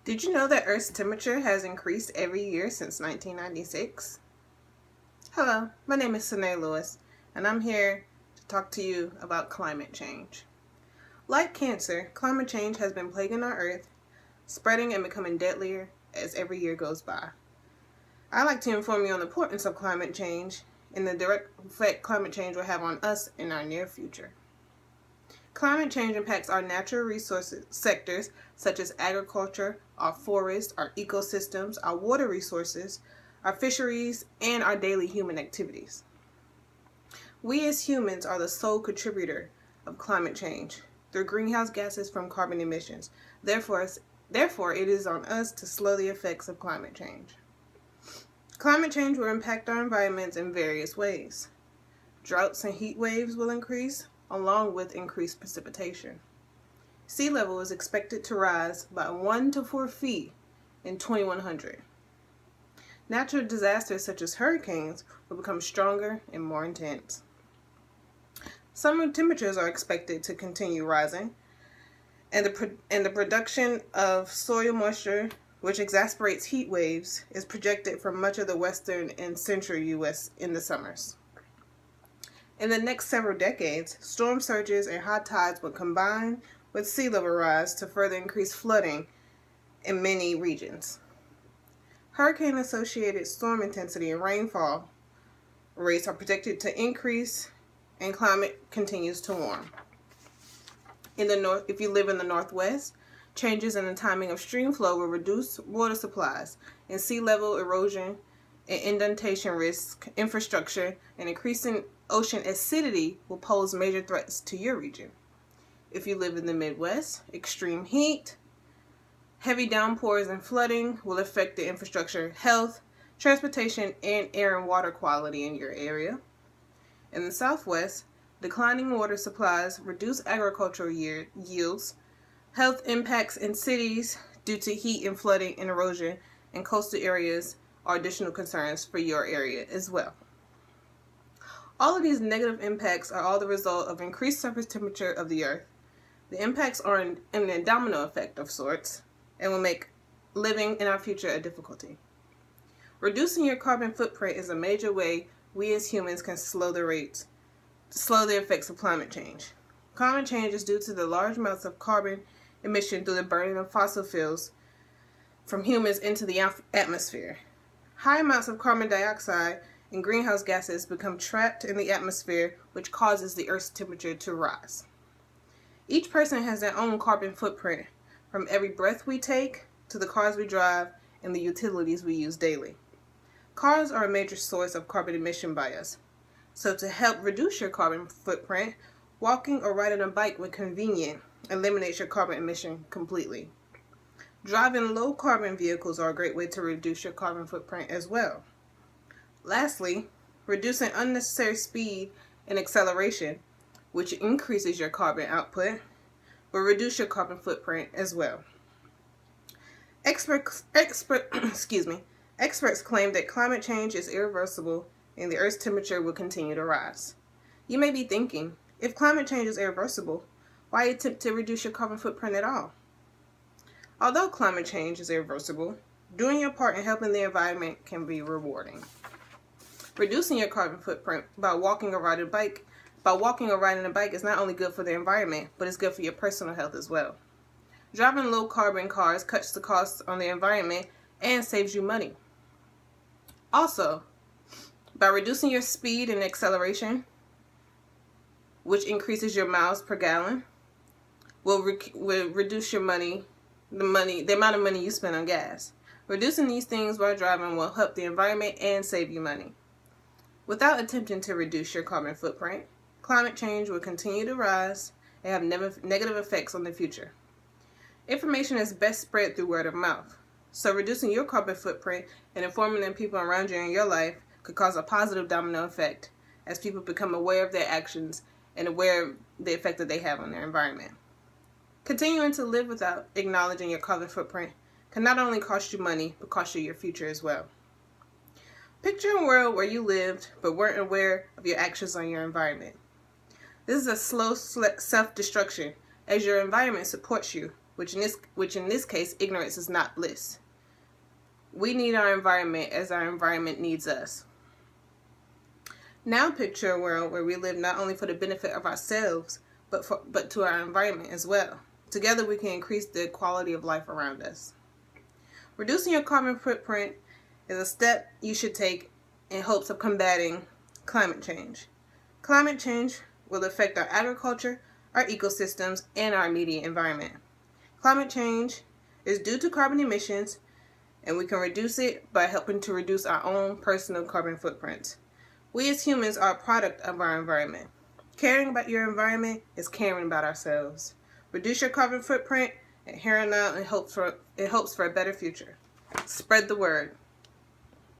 Did you know that Earth's temperature has increased every year since 1996? Hello, my name is Sine Lewis, and I'm here to talk to you about climate change. Like cancer, climate change has been plaguing our Earth, spreading and becoming deadlier as every year goes by. I'd like to inform you on the importance of climate change and the direct effect climate change will have on us in our near future. Climate change impacts our natural resources sectors such as agriculture, our forests, our ecosystems, our water resources, our fisheries, and our daily human activities. We as humans are the sole contributor of climate change through greenhouse gases from carbon emissions. Therefore, it is on us to slow the effects of climate change. Climate change will impact our environments in various ways. Droughts and heat waves will increase, along with increased precipitation. Sea level is expected to rise by 1 to 4 feet in 2100. Natural disasters such as hurricanes will become stronger and more intense. Summer temperatures are expected to continue rising, and the production of soil moisture, which exacerbates heat waves, is projected for much of the western and central U.S. in the summers. In the next several decades, storm surges and high tides will combine with sea level rise to further increase flooding in many regions. Hurricane-associated storm intensity and rainfall rates are projected to increase, and climate continues to warm. In the north, if you live in the Northwest, changes in the timing of stream flow will reduce water supplies, and sea level erosion and inundation risk, infrastructure, and increasing ocean acidity will pose major threats to your region. If you live in the Midwest, extreme heat, heavy downpours, and flooding will affect the infrastructure, health, transportation, and air and water quality in your area. In the Southwest, declining water supplies, reduce agricultural yields, health impacts in cities due to heat and flooding and erosion, and coastal areas are additional concerns for your area as well. All of these negative impacts are all the result of increased surface temperature of the Earth. The impacts are a domino effect of sorts and will make living in our future a difficulty. Reducing your carbon footprint is a major way we as humans can slow the effects of climate change. Climate change is due to the large amounts of carbon emission through the burning of fossil fuels from humans into the atmosphere. High amounts of carbon dioxide and greenhouse gases become trapped in the atmosphere, which causes the Earth's temperature to rise. Each person has their own carbon footprint, from every breath we take to the cars we drive and the utilities we use daily. Cars are a major source of carbon emission by us. So to help reduce your carbon footprint, walking or riding a bike when convenient eliminates your carbon emission completely. Driving low carbon vehicles are a great way to reduce your carbon footprint as well. Lastly, reducing unnecessary speed and acceleration, which increases your carbon output, will reduce your carbon footprint as well. Experts claim that climate change is irreversible and the Earth's temperature will continue to rise. You may be thinking, if climate change is irreversible, why attempt to reduce your carbon footprint at all? Although climate change is irreversible, doing your part in helping the environment can be rewarding. Reducing your carbon footprint by walking or riding a bike is not only good for the environment, but it's good for your personal health as well. Driving low carbon cars cuts the costs on the environment and saves you money. Also, by reducing your speed and acceleration, which increases your miles per gallon, will reduce your the amount of money you spend on gas. Reducing these things while driving will help the environment and save you money. Without attempting to reduce your carbon footprint, climate change will continue to rise and have negative effects on the future. Information is best spread through word of mouth. So reducing your carbon footprint and informing the people around you in your life could cause a positive domino effect as people become aware of their actions and aware of the effect that they have on their environment. Continuing to live without acknowledging your carbon footprint can not only cost you money, but cost you your future as well. Picture a world where you lived but weren't aware of your actions on your environment. This is a slow self-destruction as your environment supports you, which in this case, ignorance is not bliss. We need our environment as our environment needs us. Now picture a world where we live not only for the benefit of ourselves, but to our environment as well. Together we can increase the quality of life around us. Reducing your carbon footprint is a step you should take in hopes of combating climate change. Climate change will affect our agriculture, our ecosystems, and our immediate environment. Climate change is due to carbon emissions, and we can reduce it by helping to reduce our own personal carbon footprint. We as humans are a product of our environment. Caring about your environment is caring about ourselves. Reduce your carbon footprint, and here and now it hopes for a better future. Spread the word.